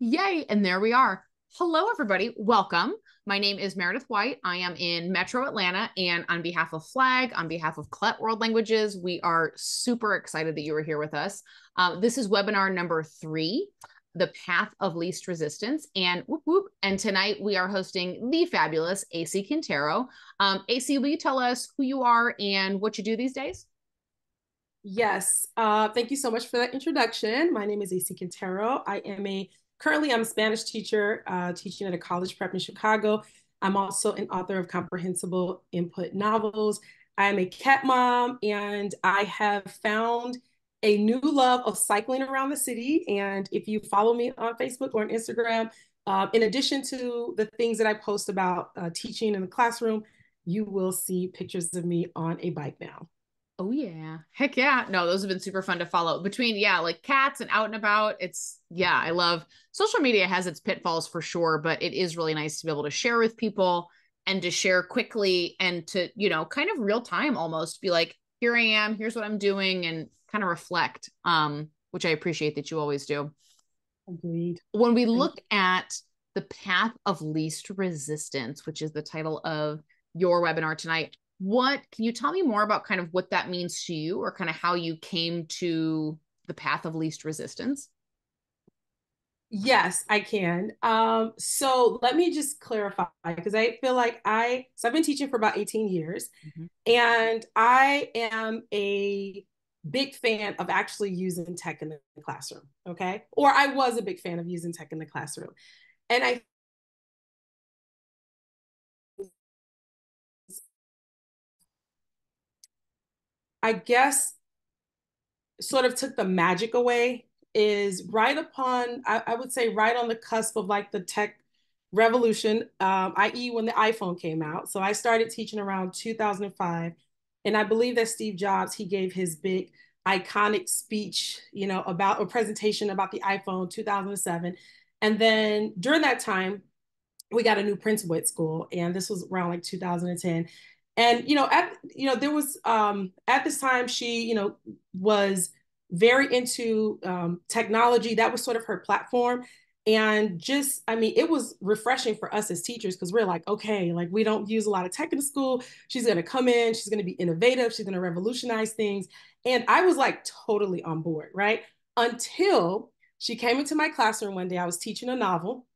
Yay. And there we are. Hello, everybody. Welcome. My name is Meredith White. I am in Metro Atlanta. And on behalf of Flag, on behalf of Klett World Languages, we are super excited that you are here with us. This is webinar number 3, The Path of Least Resistance. And whoop, whoop. And tonight we are hosting the fabulous AC Quintero. AC, will you tell us who you are and what you do these days? Yes, thank you so much for that introduction. My name is AC Quintero. Currently I'm a Spanish teacher teaching at a college prep in Chicago. I'm also an author of comprehensible input novels. I'm a cat mom, and I have found a new love of cycling around the city. And if you follow me on Facebook or on Instagram, in addition to the things that I post about teaching in the classroom, you will see pictures of me on a bike now. Oh yeah. Heck yeah. No, those have been super fun to follow. Between, yeah, like cats and out and about. Yeah, I love social media has its pitfalls for sure, but it is really nice to be able to share with people and to share quickly and to, kind of real time almost be like, here I am, here's what I'm doing and kind of reflect, which I appreciate that you always do. Agreed. When we look at the path of least resistance, which is the title of your webinar tonight, what can you tell me more about kind of what that means to you or kind of how you came to the path of least resistance? Yes, I can. So let me just clarify because I feel like I've been teaching for about 18 years, Mhm. and I am a big fan of actually using tech in the classroom. Okay. Or I was a big fan of using tech in the classroom. And I guess sort of took the magic away is right upon, I would say, right on the cusp of like the tech revolution, i.e., when the iPhone came out. So I started teaching around 2005. And I believe that Steve Jobs, he gave his big iconic speech, about a presentation about the iPhone 2007. And then during that time, we got a new principal at school, and this was around like 2010. And there was at this time she was very into technology. That was sort of her platform. And just, I mean, it was refreshing for us as teachers because we're like, okay, like we don't use a lot of tech in school. She's going to come in, she's going to be innovative, she's going to revolutionize things. And I was like totally on board, right? Until she came into my classroom one day. I was teaching a novel,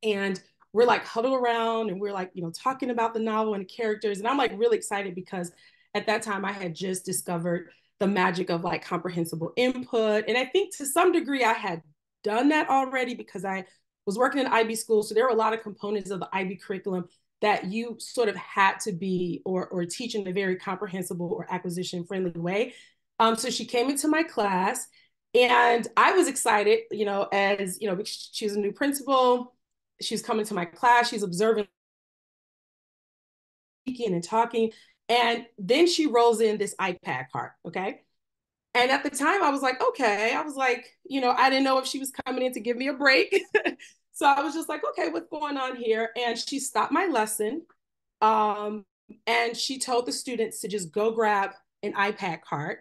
and we're like huddled around, and we're like, talking about the novel and the characters. And I'm like really excited because at that time I had just discovered the magic of like comprehensible input. And I think to some degree I had done that already because I was working in IB school. So there were a lot of components of the IB curriculum that you sort of had to be or teach in a very comprehensible or acquisition friendly way. So she came into my class, and I was excited, as she was a new principal. She's coming to my class, she's observing, speaking and talking. And then she rolls in this iPad cart. Okay. And at the time I was like, okay, I was like, I didn't know if she was coming in to give me a break. So I was just like, okay, what's going on here? And she stopped my lesson. Um, and she told the students to just go grab an iPad cart.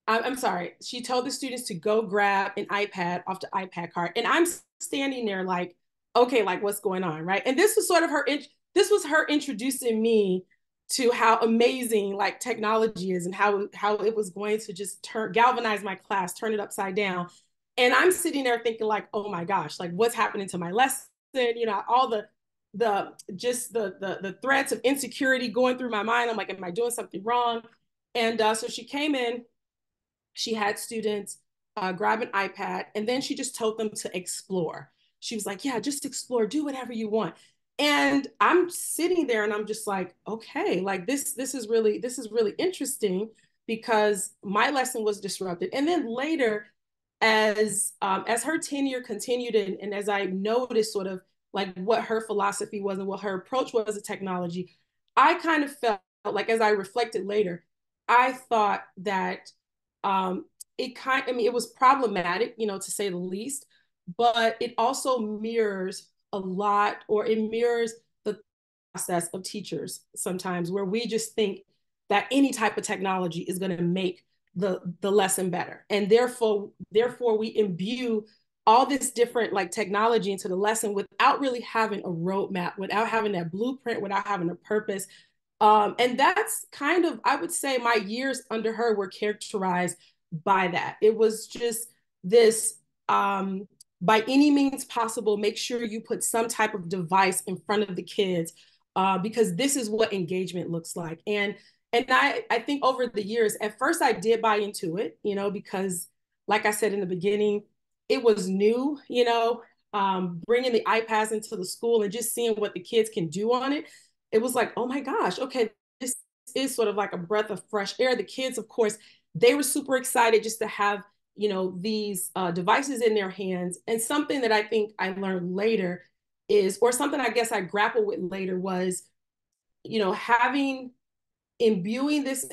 I'm sorry. She told the students to go grab an iPad off the iPad cart. And I'm standing there like, okay, like what's going on, right? And this was sort of this was her introducing me to how amazing like technology is, and how it was going to just galvanize my class, turn it upside down. And I'm sitting there thinking like, oh my gosh, like what's happening to my lesson? All the threats of insecurity going through my mind. I'm like, am I doing something wrong? And so she came in, she had students grab an iPad, and then she just told them to explore. She was like, yeah, just explore, do whatever you want. And I'm sitting there and I'm just like, okay, like this is really interesting because my lesson was disrupted. And then later, as her tenure continued, and as I noticed sort of like what her philosophy was and what her approach was to technology, I kind of felt like, as I reflected later, I thought that I mean, it was problematic, to say the least, but it also mirrors a lot, or it mirrors the process of teachers sometimes, where we just think that any type of technology is going to make the lesson better. And therefore we imbue all this different like technology into the lesson without really having a roadmap, without having that blueprint, without having a purpose. And that's kind of, I would say my years under her were characterized by that. It was just this, by any means possible, make sure you put some type of device in front of the kids, because this is what engagement looks like. And I think over the years, at first I did buy into it, because like I said in the beginning, it was new, bringing the iPads into the school and just seeing what the kids can do on it. It was like, oh my gosh, okay, this is sort of like a breath of fresh air. The kids, of course, they were super excited just to have, these devices in their hands. And something that I think I learned later is, or something I guess I grappled with later was, having imbuing this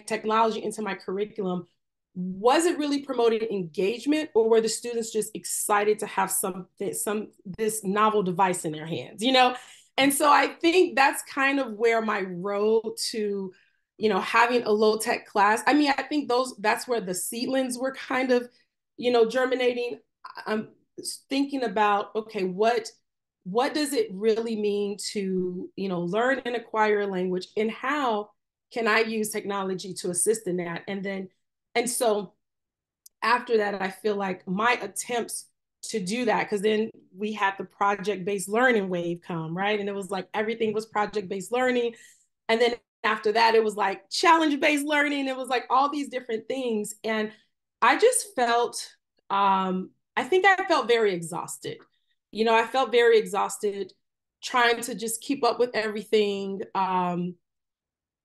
technology into my curriculum wasn't really promoting engagement, or were the students just excited to have this novel device in their hands, And so I think that's kind of where my road to, having a low tech class. I mean, I think that's where the seedlings were kind of, germinating. I'm thinking about, okay, what does it really mean to, learn and acquire a language, and how can I use technology to assist in that? And so after that, I feel like my attempts to do that, because then we had the project-based learning wave come, right? And it was like everything was project-based learning. And then after that, it was like challenge-based learning. It was like all these different things. And I just felt, I think I felt very exhausted. I felt very exhausted trying to just keep up with everything.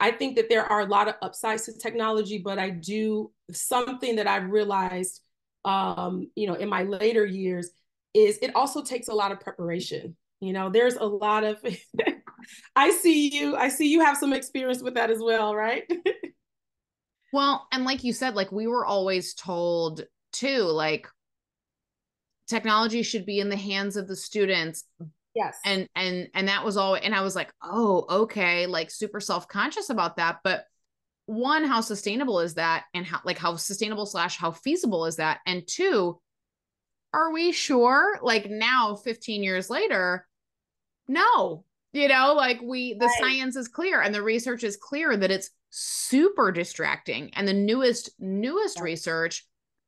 I think that there are a lot of upsides to technology, but something that I've realized, in my later years is it also takes a lot of preparation. There's a lot of, I see you have some experience with that as well, right? Well, and like you said, like we were always told too, like technology should be in the hands of the students. Yes. And that was all. And I was like, oh, okay, like super self-conscious about that. But one, how sustainable is that? And how sustainable / how feasible is that? And two, are we sure? Like now, 15 years later, no, like the Right. science is clear and the research is clear that it's super distracting. And the newest Right. research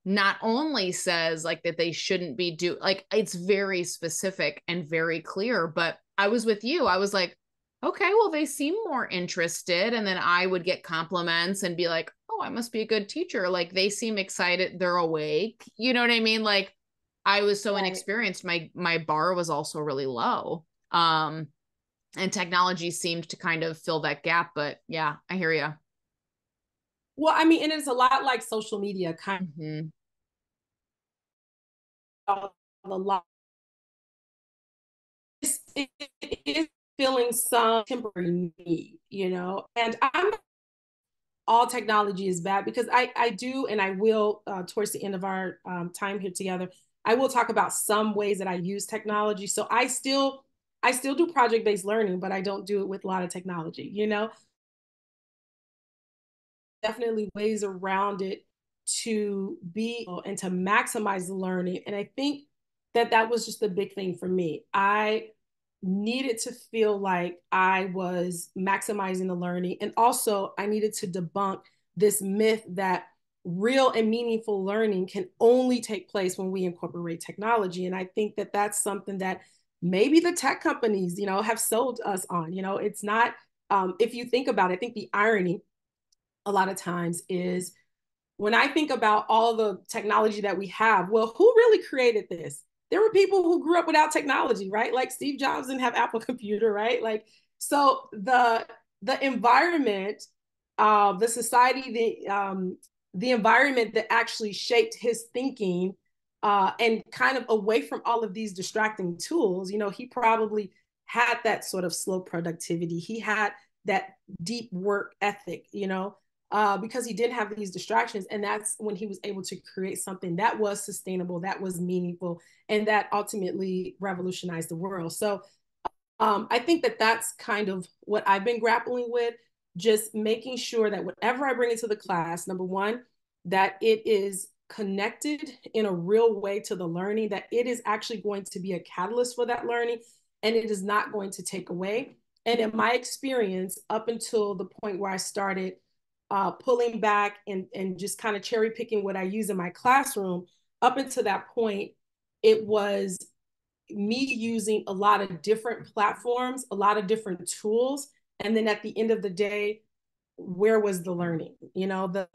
not only says like that they shouldn't be like it's very specific and very clear. But I was with you. I was like, okay, well, they seem more interested. And then I would get compliments and be like, oh, I must be a good teacher. Like they seem excited. They're awake. You know what I mean? Like I was so Right. inexperienced. My bar was also really low. Um, and technology seemed to kind of fill that gap. But yeah, I hear you. Well, I mean, and it's a lot like social media, kind Mm-hmm. of a lot. It is filling some temporary need, and I'm all technology is bad, because I do, and I will, towards the end of our time here together, I will talk about some ways that I use technology. So I still do project-based learning, but I don't do it with a lot of technology, definitely ways around it to be and to maximize the learning. And I think that was just the big thing for me. I needed to feel like I was maximizing the learning. And also, I needed to debunk this myth that real and meaningful learning can only take place when we incorporate technology. And I think that that's something that maybe the tech companies, have sold us on. It's not, if you think about it, I think the irony a lot of times is, when I think about all the technology that we have, well, who really created this? There were people who grew up without technology, right? Like Steve Jobs didn't have Apple Computer, right? Like, so the environment, the society, the environment that actually shaped his thinking, and kind of away from all of these distracting tools, he probably had that sort of slow productivity. He had that deep work ethic, because he didn't have these distractions. And that's when he was able to create something that was sustainable, that was meaningful, and that ultimately revolutionized the world. So I think that that's kind of what I've been grappling with, just making sure that whatever I bring into the class, number one, that it is connected in a real way to the learning, that it is actually going to be a catalyst for that learning, and it is not going to take away. And in my experience, up until the point where I started pulling back and just kind of cherry picking what I use in my classroom, up until that point, it was me using a lot of different platforms, a lot of different tools. And then at the end of the day, where was the learning? You know, the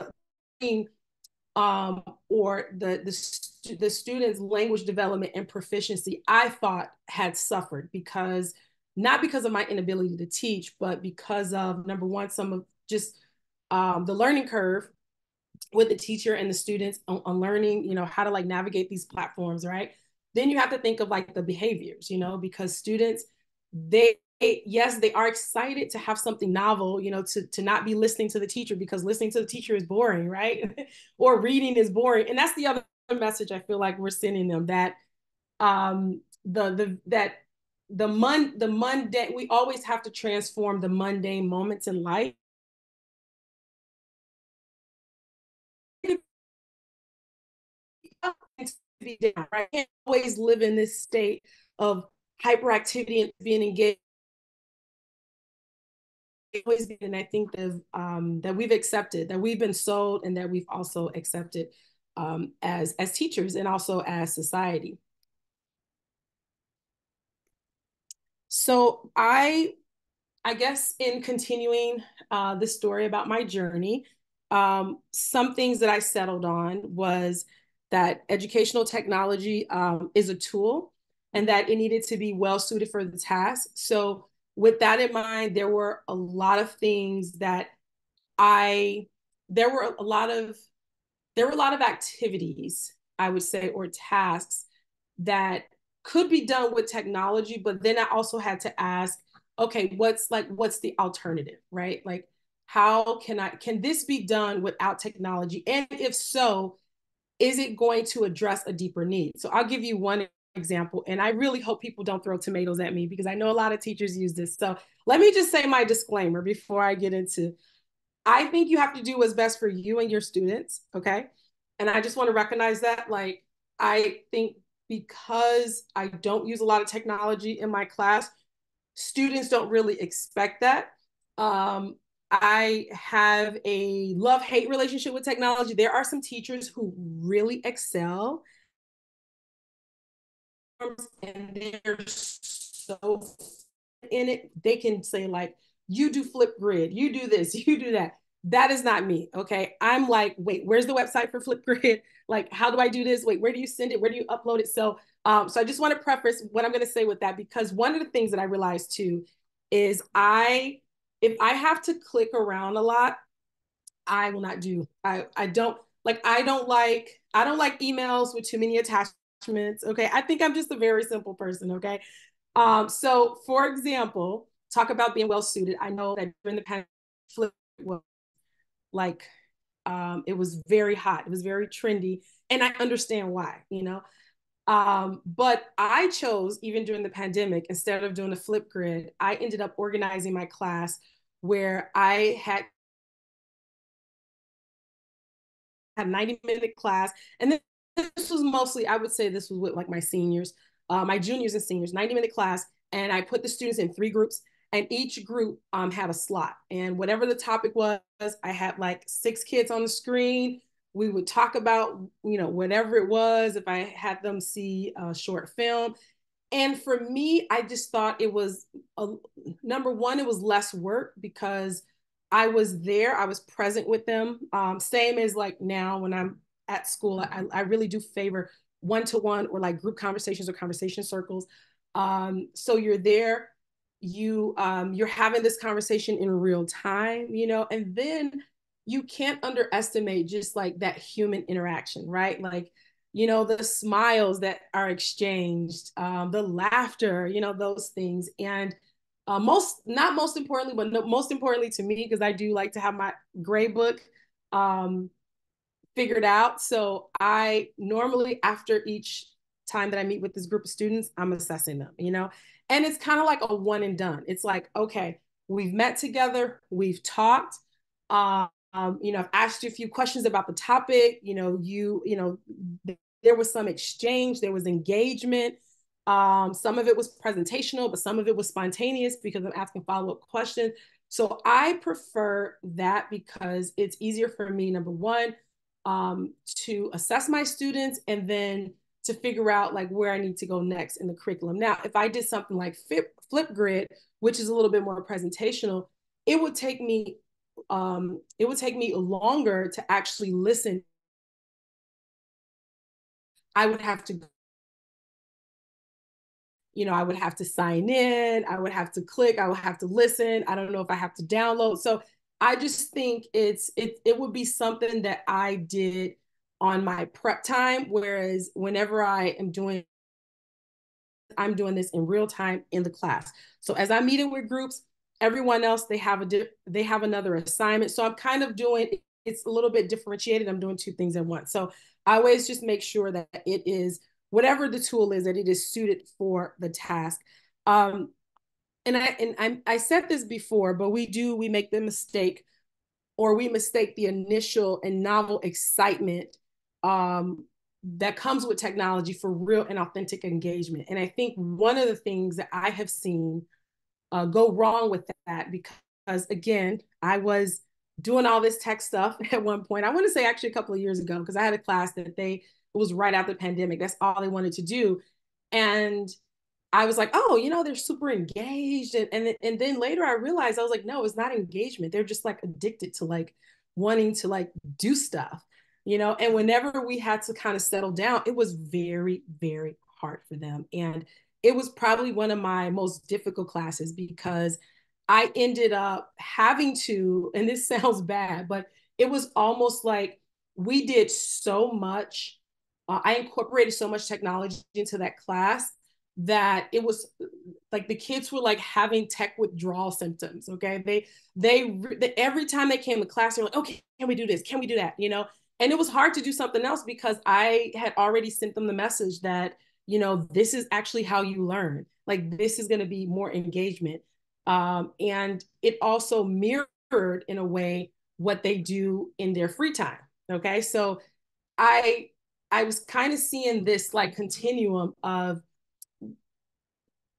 or the students' language development and proficiency, I thought had suffered because not because of my inability to teach, but because of number one, some of just the learning curve with the teacher and the students on learning, you know, how to like navigate these platforms, right? Then you have to think of like the behaviors, you know, because students, they yes, they are excited to have something novel, you know, to not be listening to the teacher because listening to the teacher is boring, right? Or reading is boring. And that's the other message I feel like we're sending them, that the mundane, we always have to transform the mundane moments in life be down, right? I can't always live in this state of hyperactivity and being engaged. And I think that we've accepted, that we've been sold, and that we've also accepted as teachers and also as society. So I guess in continuing this story about my journey, some things that I settled on was that educational technology is a tool and that it needed to be well suited for the task. So with that in mind, there were a lot of things that I, there were a lot of, there were a lot of activities, I would say, or tasks that could be done with technology, but then I also had to ask, okay, what's the alternative, right? Like, how can this be done without technology? And if so, is it going to address a deeper need? So I'll give you one example, and I really hope people don't throw tomatoes at me because I know a lot of teachers use this. So let me just say my disclaimer before I get into, I think you have to do what's best for you and your students, okay? And I just want to recognize that. Like, I think because I don't use a lot of technology in my class, students don't really expect that. I have a love-hate relationship with technology. There are some teachers who really excel and they're so in it. They can say like, you do Flipgrid, you do this, you do that. That is not me. Okay. I'm like, wait, where's the website for Flipgrid? Like, how do I do this? Wait, where do you send it? Where do you upload it? So I just want to preface what I'm going to say with that, because one of the things that I realized too is if I have to click around a lot, I will not do. I don't like, I don't like emails with too many attachments. Okay. I think I'm just a very simple person. Okay. So for example, talk about being well suited. I know that during the pandemic, flip was like, it was very hot. It was very trendy. And I understand why, you know. But I chose, even during the pandemic, instead of doing a Flipgrid, I ended up organizing my class where I had 90-minute class. And then this was mostly, I would say this was with like my seniors, my juniors and seniors, 90-minute class. And I put the students in 3 groups, and each group had a slot. And whatever the topic was, I had like 6 kids on the screen. We would talk about, you know, whatever it was. If I had them see a short film, and for me, I just thought it was number one, it was less work because I was there, I was present with them. Same as like now when I'm at school, I really do favor one-to-one or like group conversations or conversation circles. So you're there, you're having this conversation in real time, you know, and then you can't underestimate just like that human interaction, right? Like, you know, the smiles that are exchanged, the laughter, you know, those things. And not most importantly, but no, most importantly to me, because I do like to have my grade book um, figured out. So I normally, after each time that I meet with this group of students, I'm assessing them, you know, and it's kind of like a one and done. It's like, okay, we've met together, we've talked. I've asked you a few questions about the topic. There was some exchange, there was engagement. Some of it was presentational, but some of it was spontaneous because I'm asking follow-up questions. So I prefer that because it's easier for me, number one, to assess my students and then to figure out like where I need to go next in the curriculum. Now, if I did something like Flipgrid, which is a little bit more presentational, it would take me longer to actually listen. I would have to, I would have to sign in, I would have to click, I would have to listen. I don't know if I have to download. So I just think it would be something that I did on my prep time. Whereas whenever I'm doing this in real time in the class. So as I'm meeting with groups, everyone else, they have another assignment. So I'm kind of doing, it's a little bit differentiated. I'm doing two things at once. So I always just make sure that it is, whatever the tool is, that it is suited for the task. I said this before, but we make the mistake, or we mistake the initial and novel excitement that comes with technology for real and authentic engagement. And I think one of the things that I have seen go wrong with that, because again, I was doing all this tech stuff at one point. I want to say actually a couple of years ago, because I had a class that it was right after the pandemic. That's all they wanted to do. And I was like, oh, they're super engaged. And then later I realized, I was like, no, it's not engagement. They're just like addicted to like wanting to like do stuff, and whenever we had to kind of settle down, it was very, very hard for them. And it was probably one of my most difficult classes because I ended up having to, and this sounds bad, but it was almost like we did so much. I incorporated so much technology into that class that it was like the kids were like having tech withdrawal symptoms. Okay. Every time they came to class, they're like, okay, can we do this? Can we do that? And it was hard to do something else because I had already sent them the message that, this is actually how you learn. Like, this is going to be more engagement. And it also mirrored in a way what they do in their free time. Okay. So I, I was kind of seeing this like continuum of,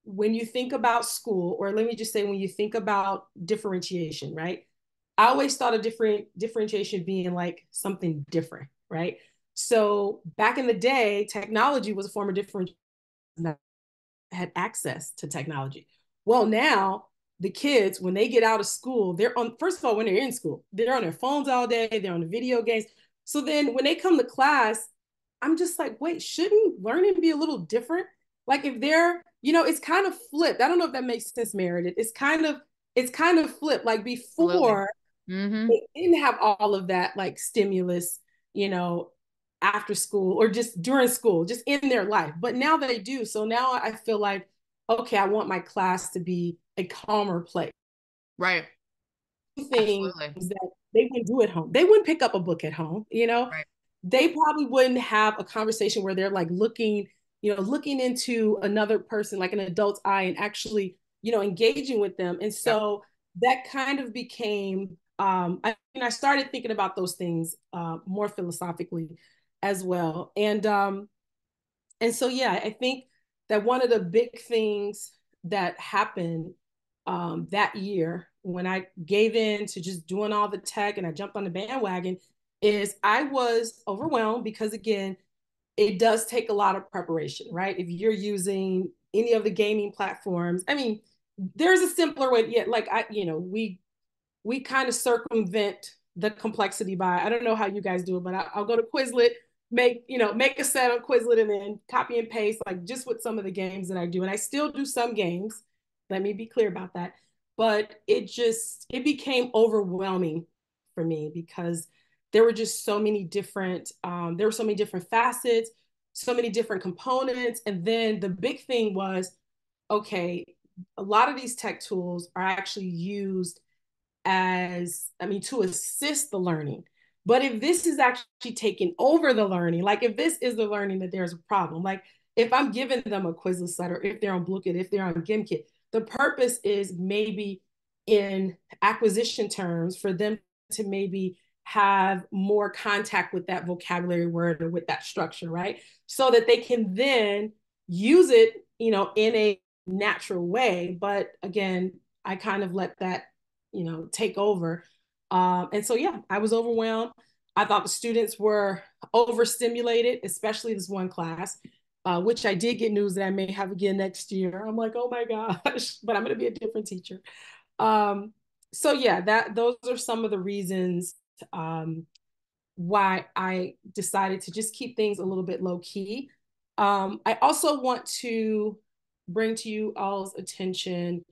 when you think about school, or let me just say, when you think about differentiation, right? I always thought of differentiation being like something different, right? So back in the day, technology was a form of differentiation that had access to technology. Well, now the kids, when they get out of school, they're on, first of all, when they're in school, they're on their phones all day, they're on the video games. So then when they come to class, I'm just like, wait, shouldn't learning be a little different? Like if they're, it's kind of flipped. I don't know if that makes sense, Meredith. It's kind of flipped. Like Absolutely. before, Mm-hmm. they didn't have all of that like stimulus, you know, after school or just during school, just in their life. But now they do. So now I feel like, okay, I want my class to be a calmer place. Right. Things Absolutely. that they wouldn't do at home. They wouldn't pick up a book at home. Right. They probably wouldn't have a conversation where they're like looking into another person, like an adult's eye, and actually, engaging with them. And Yep. so that kind of became, I started thinking about those things more philosophically as well. And so, yeah, I think that one of the big things that happened that year when I gave in to just doing all the tech and I jumped on the bandwagon is I was overwhelmed because, again, it does take a lot of preparation, right? If you're using any of the gaming platforms, I mean, there's a simpler way. Yeah, like we kind of circumvent the complexity by, I don't know how you guys do it, but I'll go to Quizlet, make a set on Quizlet and then copy and paste, like just with some of the games that I do. And I still do some games. Let me be clear about that. But it became overwhelming for me because there were just so many different, there were so many different facets, so many different components. And then the big thing was, okay, a lot of these tech tools are actually used to assist the learning. But if this is actually taking over the learning, like if this is the learning, that there's a problem. Like if I'm giving them a Quizlet set, or if they're on Blukit, if they're on Gimkit, the purpose is maybe in acquisition terms for them to maybe have more contact with that vocabulary word or with that structure, right? So that they can then use it, in a natural way. But again, I kind of let that, take over. And so, yeah, I was overwhelmed. I thought the students were overstimulated, especially this one class, which I did get news that I may have again next year. I'm like, oh my gosh, but I'm going to be a different teacher. So yeah, those are some of the reasons um, why I decided to just keep things a little bit low key. I also want to bring to you all's attention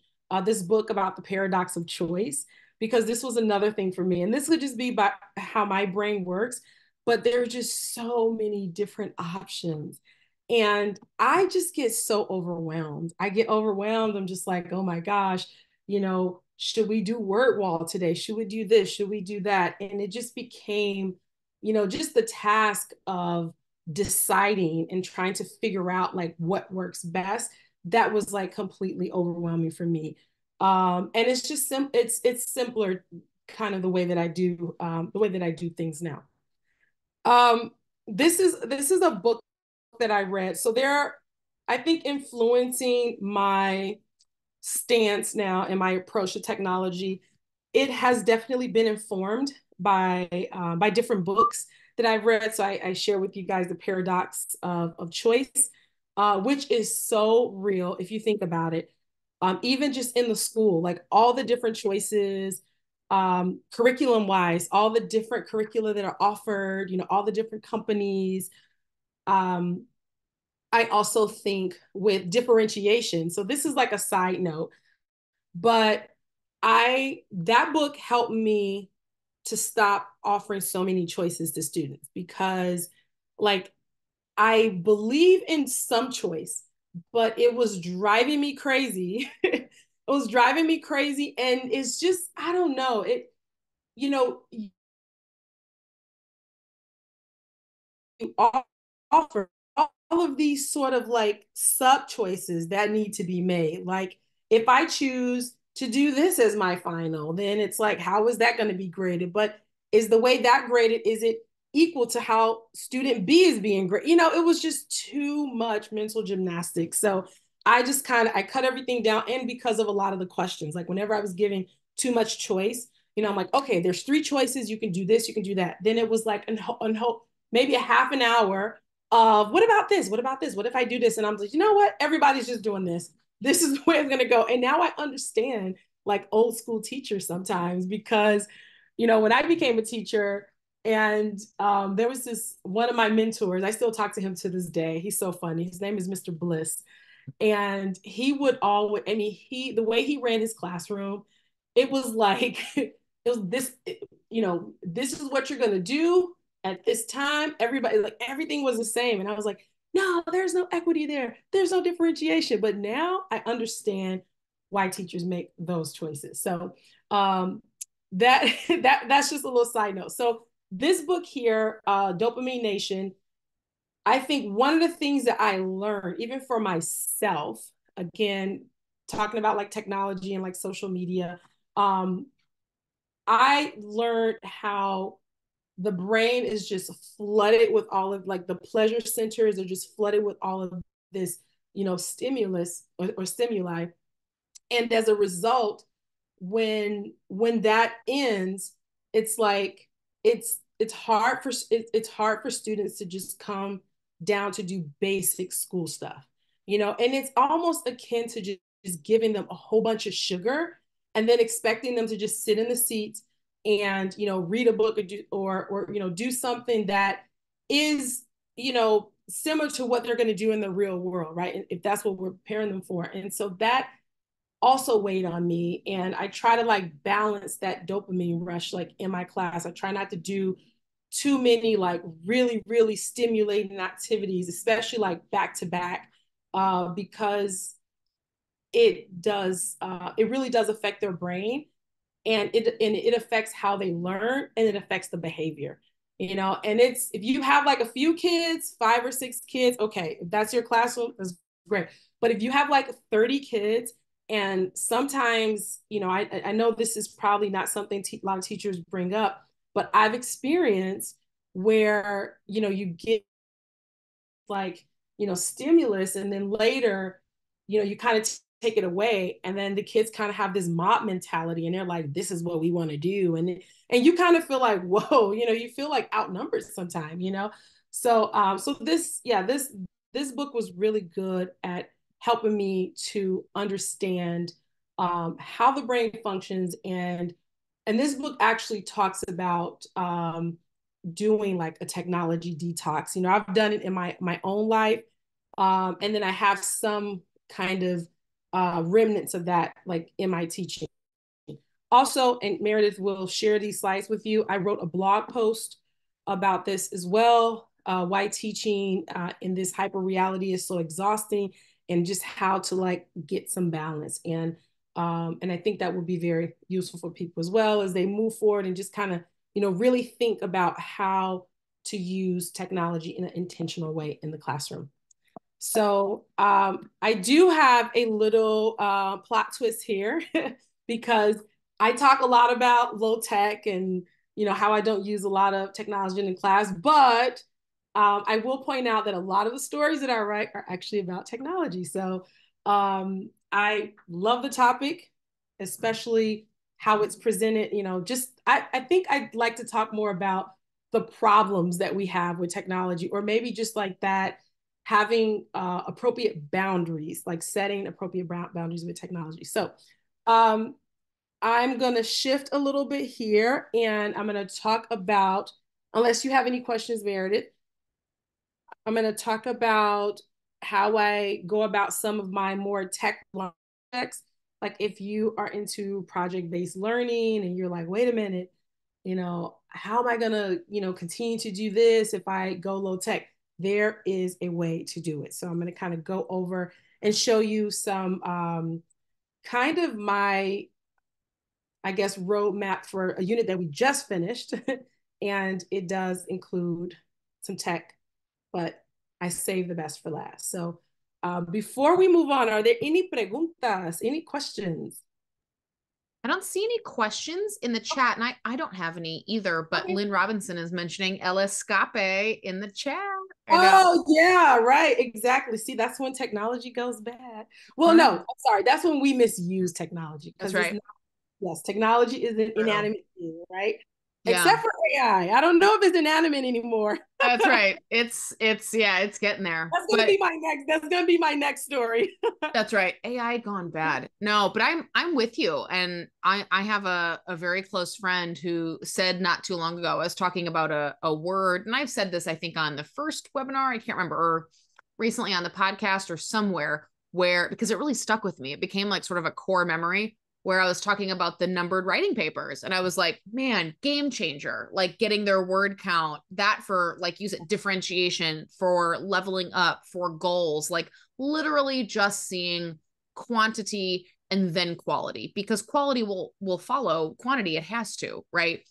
this book about the paradox of choice, because this was another thing for me. And this could just be by how my brain works, but there are just so many different options. And I just get so overwhelmed. I get overwhelmed. I'm just like, oh my gosh, should we do word wall today? Should we do this? Should we do that? And it just became, just the task of deciding and trying to figure out like what works best. That was like completely overwhelming for me. And it's just it's simpler, kind of the way that I do things now. Um, this is a book that I read. So they're, I think, influencing my stance now and my approach to technology. It has definitely been informed by different books that I've read. So I share with you guys the paradox of choice, which is so real if you think about it. Even just in the school, like all the different choices, curriculum wise, all the different curricula that are offered, all the different companies. Um, I also think with differentiation. So this is like a side note, but that book helped me to stop offering so many choices to students, because like I believe in some choice, but it was driving me crazy. It was driving me crazy. And it's just, I don't know. You know, you offer all of these sort of like sub choices that need to be made. Like if I choose to do this as my final, then it's like, how is that going to be graded? But is the way that graded, is it equal to how student B is being graded? It was just too much mental gymnastics. So I cut everything down. And because of a lot of the questions, like whenever I was giving too much choice, I'm like, okay, there's 3 choices. You can do this, you can do that. Then it was like, maybe a half an hour of what about this? What about this? What if I do this? And I'm like, you know what? Everybody's just doing this. This is the way it's going to go. And now I understand like old school teachers sometimes, because, when I became a teacher, and there was this one of my mentors, I still talk to him to this day. He's so funny. His name is Mr. Bliss. And he would always, I mean, the way he ran his classroom, it was like, it was this, this is what you're going to do at this time. Everybody, like everything was the same. And I was like, no, there's no equity there. There's no differentiation. But now I understand why teachers make those choices. So that's just a little side note. So this book here, Dopamine Nation, I think one of the things that I learned, even for myself, again, talking about like technology and like social media, I learned how the brain is just flooded with all of like the pleasure centers are just flooded with all of this, stimulus or stimuli. And as a result, when that ends, it's like it's hard for it's hard for students to just come down to do basic school stuff, and it's almost akin to just giving them a whole bunch of sugar and then expecting them to just sit in the seats and read a book or do something that is similar to what they're going to do in the real world, right? If that's what we're preparing them for. And so that also weighed on me, and I try to like balance that dopamine rush like in my class. I try not to do too many like really really stimulating activities, especially like back to back, because it really does affect their brain, and it affects how they learn, and it affects the behavior. And it's, if you have like a few kids, 5 or 6 kids, okay, if that's your classroom, that's great. But if you have like 30 kids, and sometimes, I know this is probably not something a lot of teachers bring up, but I've experienced where, you get like, stimulus, and then later, you kind of take it away, and then the kids kind of have this mob mentality, and they're like, this is what we want to do. And you kind of feel like, whoa, you feel like outnumbered sometimes. So this book was really good at helping me to understand how the brain functions. And this book actually talks about doing like a technology detox. I've done it in my own life. And then I have some kind of remnants of that, like in my teaching. Also, and Meredith will share these slides with you, I wrote a blog post about this as well, why teaching in this hyper reality is so exhausting, and just how to like get some balance. And I think that would be very useful for people as well as they move forward and just kind of, really think about how to use technology in an intentional way in the classroom. So I do have a little plot twist here because I talk a lot about low tech and how I don't use a lot of technology in the class, but I will point out that a lot of the stories that I write are actually about technology. So I love the topic, especially how it's presented. I think I'd like to talk more about the problems that we have with technology, or maybe just like that, having appropriate boundaries, like setting appropriate boundaries with technology. So I'm going to shift a little bit here, and I'm going to talk about, unless you have any questions, Meredith, I'm going to talk about how I go about some of my more tech projects. Like if you are into project-based learning and you're like, wait a minute, how am I going to, continue to do this if I go low tech? There is a way to do it. So I'm going to kind of go over and show you some kind of my, I guess, roadmap for a unit that we just finished. And it does include some tech, but I saved the best for last. So before we move on, are there any preguntas, any questions? I don't see any questions in the chat, and I don't have any either, but Okay. Lynn Robinson is mentioning El Escape in the chat. Oh, yeah, right. Exactly. See, that's when technology goes bad. Well, no, I'm sorry. That's when we misuse technology, That's because it's right. not, yes, technology is an True. inanimate thing, right? Yeah. Except for AI. I don't know if it's inanimate anymore. That's right. Yeah, it's getting there. But That's gonna be my next story. that's right. AI gone bad. No, but I'm with you. And I have a very close friend who said not too long ago, I was talking about a word, and I've said this, I think, on the first webinar, I can't remember, or recently on the podcast or somewhere, where because it really stuck with me. It became like sort of a core memory where I was talking about the numbered writing papers. And I was like, man, game changer, like getting their word count, that for like use it differentiation, for leveling up, for goals, like literally just seeing quantity and then quality, because quality will follow quantity. It has to, right?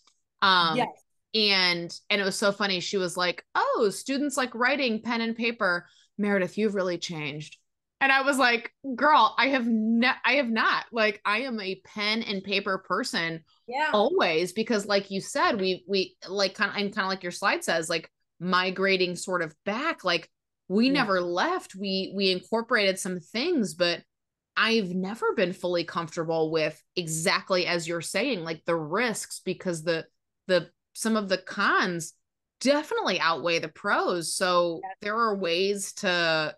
Um, Yes. and it was so funny. She was like, oh, students like writing pen and paper. Meredith, you've really changed. And I was like, girl, I have not. Like, I am a pen and paper person Yeah. always, because like you said, we like kind of like your slide says, like migrating sort of back, like we Yeah. never left. We incorporated some things, but I've never been fully comfortable with, exactly as you're saying, like the risks, because the some of the cons definitely outweigh the pros. So there are ways to,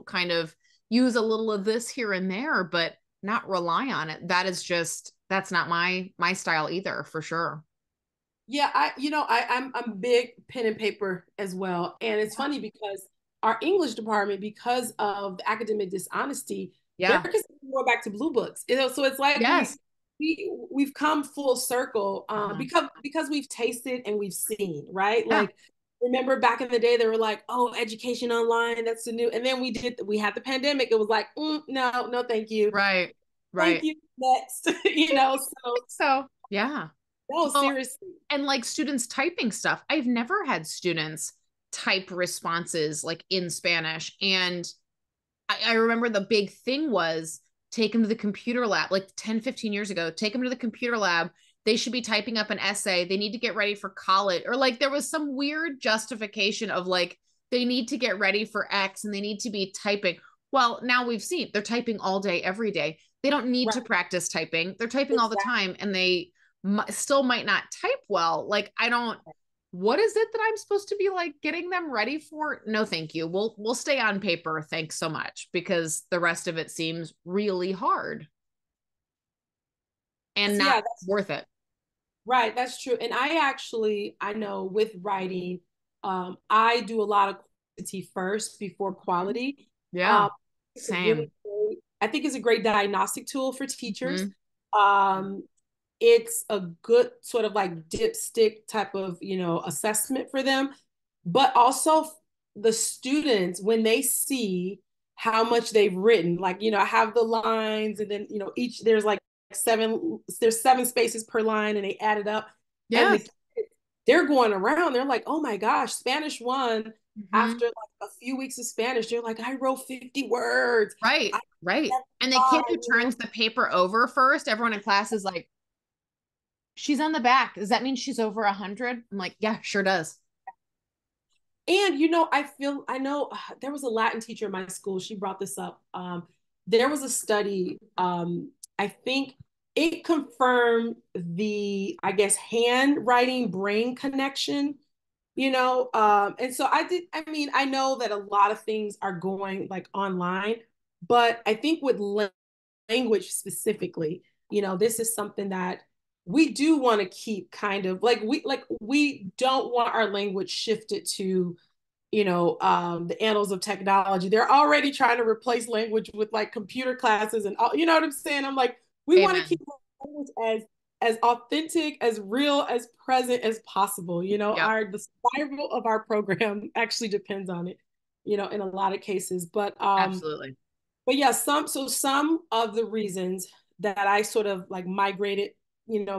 kind of use a little of this here and there, but not rely on it. That's not my style either, for sure. Yeah, I'm big pen and paper as well. And it's funny because our English department, because of the academic dishonesty, they're Yeah. considering more back to blue books. So it's like Yes. we've come full circle Uh-huh. because we've tasted and we've seen, right? Yeah. Like remember back in the day, they were like, oh, education online, that's the new. And then we had the pandemic. It was like, no, no, thank you. Right. Thank Right. you. Next, so So, yeah. no, Well, seriously. and like students typing stuff. I've never had students type responses like in Spanish. And I remember the big thing was take them to the computer lab, like 10, 15 years ago, take them to the computer lab they should be typing up an essay. They need to get ready for college. Or like there was some weird justification of like, they need to get ready for X and they need to be typing. Well, now we've seen they're typing all day, every day. They don't need Right. to practice typing. They're typing all the Exactly. time and they still might not type well. Like, I don't, what is it that I'm supposed to be like getting them ready for? No, thank you. We'll stay on paper. Thanks so much because the rest of it seems really hard and not Yeah, that's worth it. right. That's true. And I know with writing, I do a lot of quantity first before quality. Yeah, Um, same. I think it's a great diagnostic tool for teachers. Mhm. Um, it's a good sort of like dipstick type of, assessment for them, but also the students, when they see how much they've written, like, I have the lines and then, there's 7 spaces per line and they add it up. And Yes. they're going around, they're like, oh my gosh, Spanish 1, Mhm. after like a few weeks of Spanish, they're like, I wrote 50 words. Right, I right. And the kid who you know, turns the paper over first, everyone in class is like, she's on the back. Does that mean she's over 100? I'm like, yeah, sure does. And I know there was a Latin teacher in my school. She brought this up. There was a study. I think it confirmed the, I guess, handwriting brain connection. And so I did. I mean, I know that a lot of things are going like online, but I think with language specifically, this is something that we do want to keep kind of like we don't want our language shifted to the annals of technology. They're already trying to replace language with like computer classes and all, you know what I'm saying? I'm like, we want to keep Amen. language as authentic, as real, as present as possible. Yep, The survival of our program actually depends on it, in a lot of cases. absolutely. But yeah, some of the reasons that I sort of like migrated,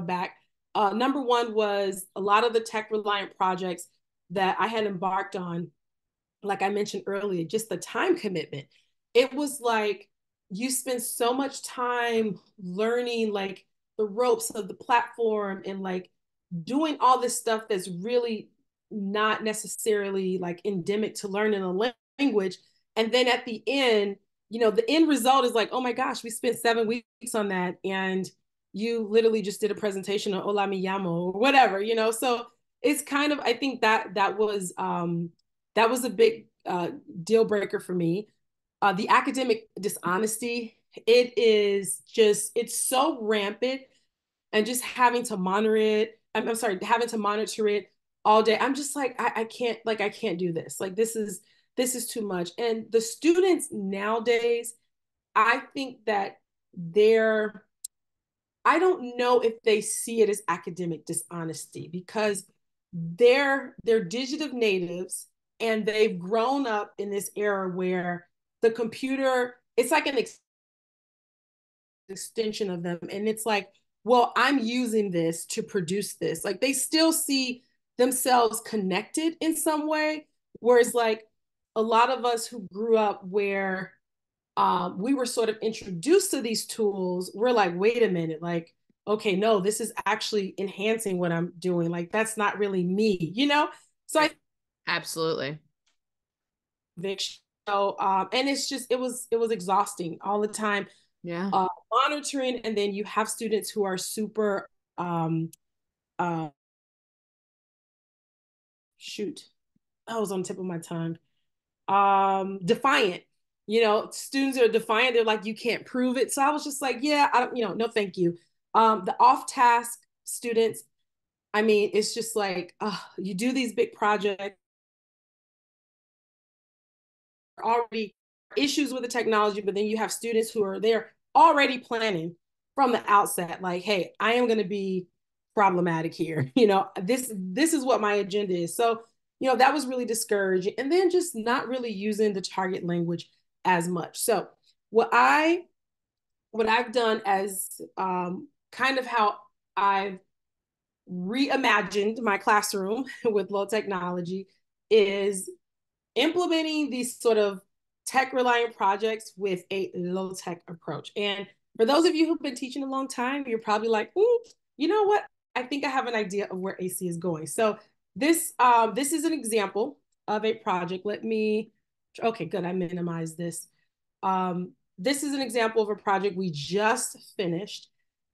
back. Number one was a lot of the tech reliant projects that I had embarked on, like I mentioned earlier, just the time commitment. It was like you spend so much time learning like the ropes of the platform and like doing all this stuff that's really not necessarily like endemic to learning a language. And then at the end, the end result is like, oh my gosh, we spent 7 weeks on that. And you literally just did a presentation on Hola Mi Llamo or whatever, So it's kind of, I think that was a big deal breaker for me. The academic dishonesty, it's so rampant, and just having to monitor it. I'm sorry, having to monitor it all day. I'm just like, I can't do this. Like this is too much. And the students nowadays, I think that they're I don't know if they see it as academic dishonesty because they're digital natives and they've grown up in this era where the computer, it's like an extension of them, and it's like, well, I'm using this to produce this. Like they still see themselves connected in some way, whereas like a lot of us who grew up where we were sort of introduced to these tools, we're like, wait a minute, like, okay, no, this is actually enhancing what I'm doing. Like, that's not really me. So I Right. Absolutely. think so, and it was exhausting all the time, Yeah. monitoring, and then you have students who are super, uh, shoot, I was on the tip of my tongue, defiant. Students are defiant. They're like, you can't prove it. So I was just like, yeah, I don't, no, thank you. The off task students, I mean, it's just like, you do these big projects, already issues with the technology, but then you have students who are there already planning from the outset, like, hey, I am going to be problematic here. This is what my agenda is. So, that was really discouraging. And then just not really using the target language as much. So what I what I've done as kind of how I've reimagined my classroom with low technology is implementing these sort of tech reliant projects with a low tech approach. And for those of you who've been teaching a long time, you're probably like, you know what? I think I have an idea of where AC is going. So this is an example of a project. Okay, good. I minimized this. This is an example of a project we just finished.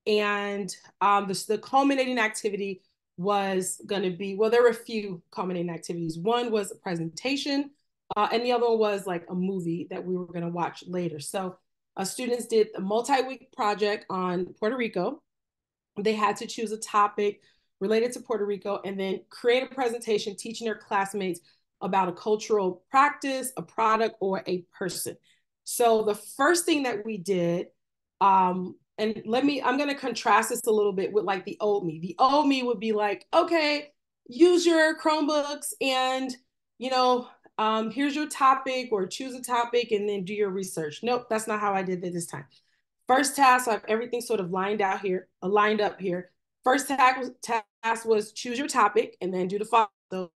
And the culminating activity was going to be, well, there were a few culminating activities. One was a presentation, and the other one was like a movie that we were going to watch later. So students did a multi-week project on Puerto Rico. They had to choose a topic related to Puerto Rico and then create a presentation teaching their classmates about a cultural practice, a product, or a person. So the first thing that we did, and I'm going to contrast this a little bit with like the old me. The old me would be like, okay, use your Chromebooks and, here's your topic, or choose a topic and then do your research. Nope, that's not how I did it this time. First task, I have everything sort of lined up here. First task was choose your topic and then do the follow.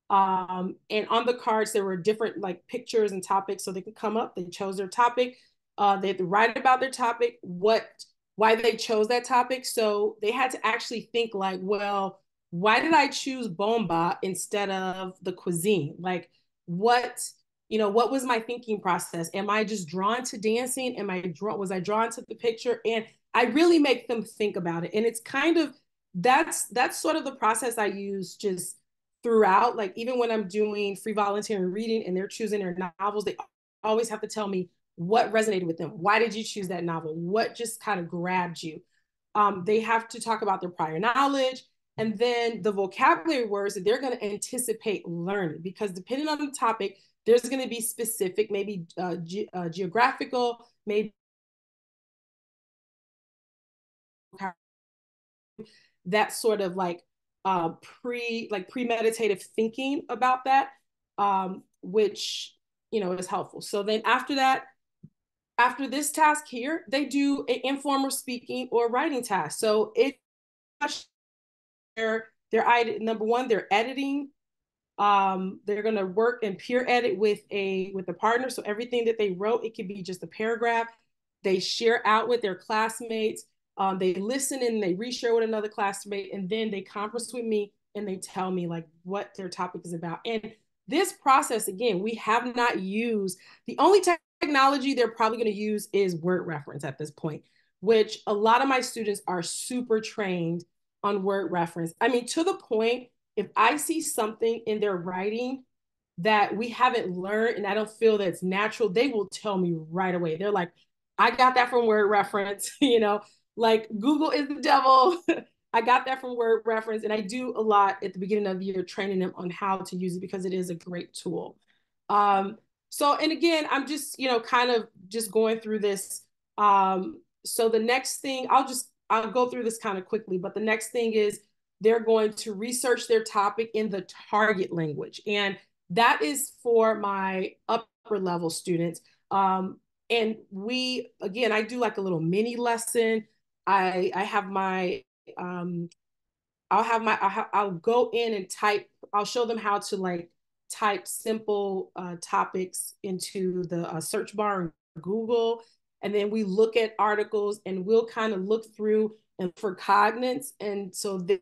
And on the cards, there were different like pictures and topics so they could come up. They chose their topic. They had to write about their topic, why they chose that topic. So they had to actually think like, well, why did I choose bomba instead of the cuisine? Like what was my thinking process? Am I just drawn to dancing? Was I drawn to the picture? And I really make them think about it. And it's kind of, that's sort of the process I use just throughout. Like even when I'm doing free volunteering reading and they're choosing their novels, they always have to tell me what resonated with them. Why did you choose that novel? What just kind of grabbed you? They have to talk about their prior knowledge, and then the vocabulary words that they're going to anticipate learning, because depending on the topic, there's going to be specific, maybe geographical, maybe that sort of like premeditative thinking about that, which is helpful. So then after this task here, they do an informal speaking or writing task. So they're number one, they're editing. They're going to work and peer edit with a partner. So everything that they wrote, it could be just a paragraph. They share out with their classmates. They listen and they reshare with another classmate, and then they conference with me and they tell me like what their topic is about. And this process, again, we have not used, the only technology they're probably going to use is word reference at this point, which a lot of my students are super trained on word reference. I mean, to the point, if I see something in their writing that we haven't learned and I don't feel that's natural, they will tell me right away. They're like, I got that from word reference, like Google is the devil. I got that from word reference. And I do a lot at the beginning of the year training them on how to use it because it is a great tool. And again, I'm just, kind of just going through this. So the next thing, I'll go through this kind of quickly, but the next thing is they're going to research their topic in the target language. And that is for my upper level students. And I do like a little mini lesson. I have my, I'll go in and I'll show them how to like type simple topics into the search bar in Google. And then we look at articles and we'll kind of look through and for cognates. And so they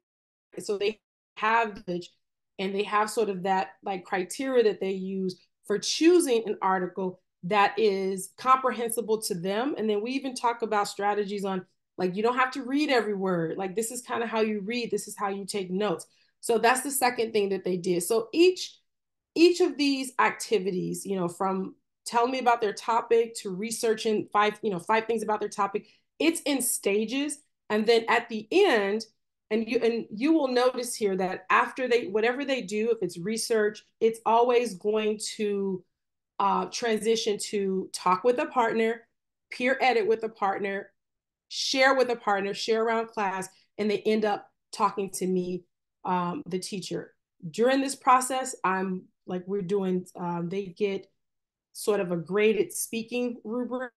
have and they have sort of that like criteria that they use for choosing an article that is comprehensible to them. And then we even talk about strategies on like, you don't have to read every word. Like this is kind of how you read. This is how you take notes. So that's the second thing that they did. So each of these activities, from telling me about their topic to researching five things about their topic, it's in stages. And then at the end, and you will notice here that after whatever they do, if it's research, it's always going to transition to talk with a partner, peer edit with a partner, share with a partner, share around class, and they end up talking to me, the teacher. During this process, they get sort of a graded speaking rubric.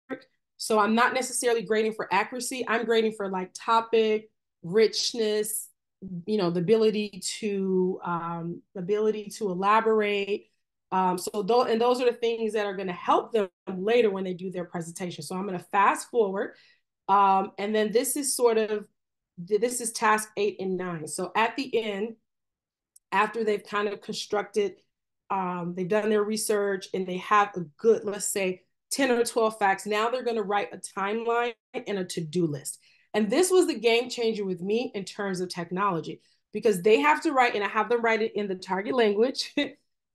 So I'm not necessarily grading for accuracy. I'm grading for like topic, richness, the ability to elaborate. Those are the things that are going to help them later when they do their presentation. So I'm going to fast forward. And then this is sort of this is task 8 and 9. So at the end, after they've kind of constructed, they've done their research and they have a good, let's say, 10 or 12 facts. Now they're going to write a timeline and a to-do list. And this was the game changer with me in terms of technology, because they have to write, and I have them write it in the target language.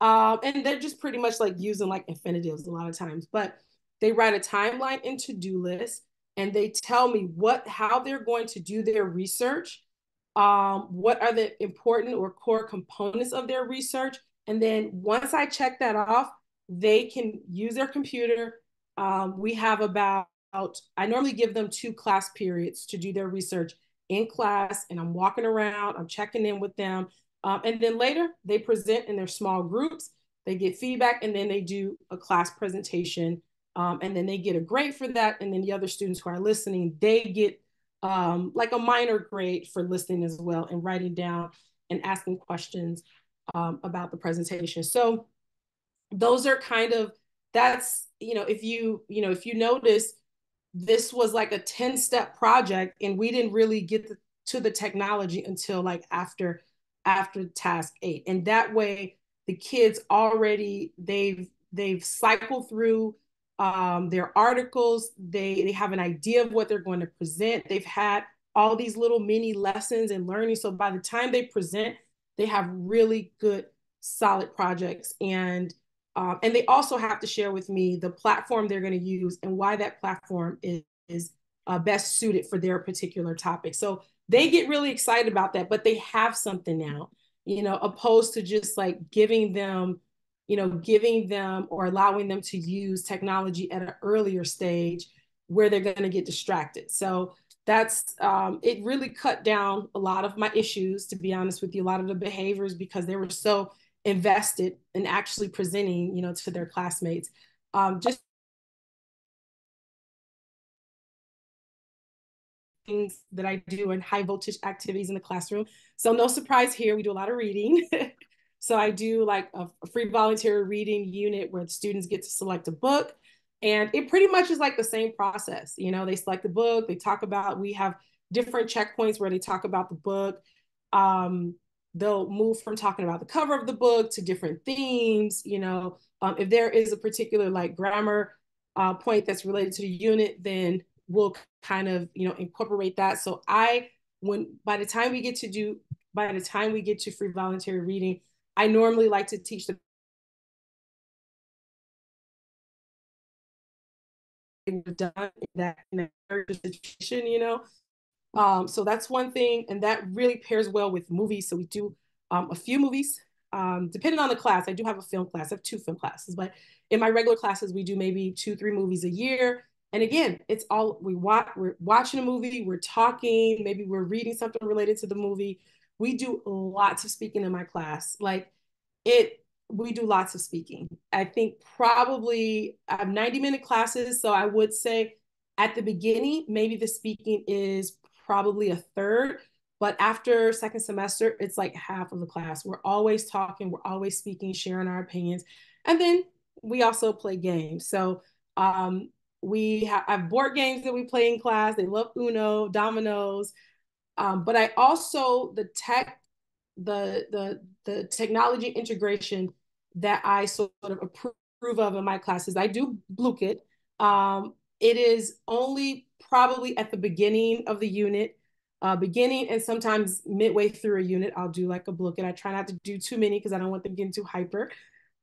And they're just pretty much like using like infinitives a lot of times, but they write a timeline and to-do list, and they tell me how they're going to do their research, what are the important or core components of their research. And then once I check that off, they can use their computer. We have I normally give them 2 class periods to do their research in class, and I'm walking around, I'm checking in with them. And then later they present in their small groups, they get feedback, and then they do a class presentation. And then they get a grade for that. And then the other students who are listening, they get like a minor grade for listening as well, and writing down and asking questions about the presentation. So those are kind of, that's, if you notice, this was like a 10-step project, and we didn't really get to the technology until like after task 8. And that way the kids already, they've cycled through their articles. They have an idea of what they're going to present. They've had all these little mini lessons and learning. So by the time they present, they have really good, solid projects. And they also have to share with me the platform they're going to use and why that platform is best suited for their particular topic. So they get really excited about that, but they have something now, opposed to just like giving them or allowing them to use technology at an earlier stage where they're going to get distracted. So that's it really cut down a lot of my issues, to be honest with you, a lot of the behaviors, because they were so invested in actually presenting, to their classmates. Just things that I do in high voltage activities in the classroom. So no surprise here, we do a lot of reading. So I do like a free volunteer reading unit where the students get to select a book. And it pretty much is like the same process. They select the book, they talk about, we have different checkpoints where they talk about the book. They'll move from talking about the cover of the book to different themes. If there is a particular like grammar point that's related to the unit, then we'll kind of, incorporate that. So by the time we get to free voluntary reading, I normally like to teach the done in that situation. So that's one thing, and that really pairs well with movies. So we do a few movies, depending on the class. I do have a film class. I have 2 film classes, but in my regular classes, we do maybe 2, 3 movies a year. And again, it's all we're watching a movie, we're talking, maybe we're reading something related to the movie. We do lots of speaking in my class. We do lots of speaking. I think probably I have 90-minute classes. So I would say at the beginning, maybe the speaking is probably a third, but after second semester, it's like half of the class. We're always talking, we're always speaking, sharing our opinions. And then we also play games. So we have board games that we play in class. They love Uno, dominoes. But I also, the technology integration that I sort of approve of in my classes, I do Blue. It is only probably at the beginning of the unit, beginning and sometimes midway through a unit, I'll do like a Blue. I try not to do too many because I don't want them getting too hyper.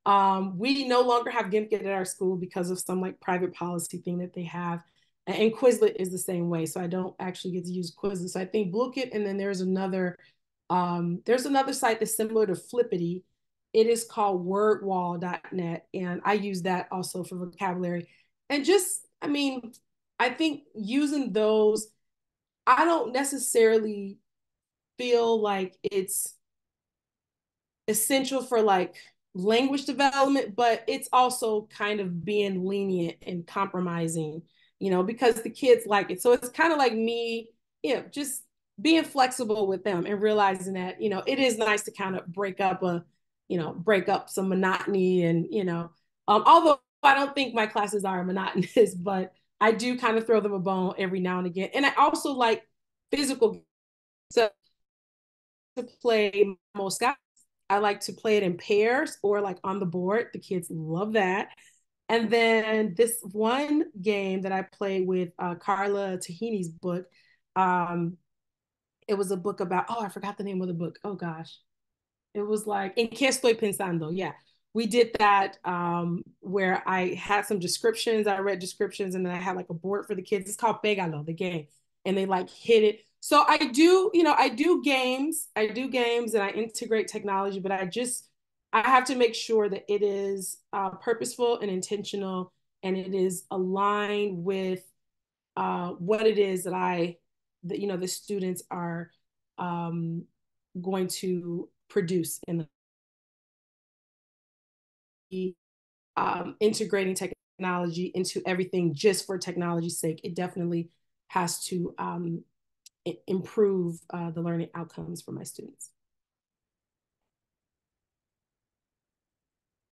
We no longer have GIMP at our school because of some like private policy thing that they have. And Quizlet is the same way. So I don't actually get to use Quizlet. So I think Blue, and then there's another site that's similar to Flippity. It is called wordwall.net. And I use that also for vocabulary. And just, I think using those, I don't necessarily feel like it's essential for like language development, but it's also kind of being lenient and compromising, because the kids like it. So it's kind of like me, just being flexible with them and realizing that, it is nice to kind of break up some monotony. And, although I don't think my classes are monotonous, but I do kind of throw them a bone every now and again. And I also like physical So to play Mosca, I like to play it in pairs or like on the board. The kids love that. And then this one game that I played with Carla Tahini's book, um, it was a book about, oh, I forgot the name of the book. Oh gosh. It was like, En qué estoy pensando? Yeah. We did that where I had some descriptions. I read descriptions and then I had like a board for the kids. It's called Pégalo, the game. And they like hit it. So I do games. I do games and I integrate technology, but I have to make sure that it is purposeful and intentional and it is aligned with what it is that the students are going to produce in the integrating technology into everything just for technology's sake. It definitely has to improve the learning outcomes for my students.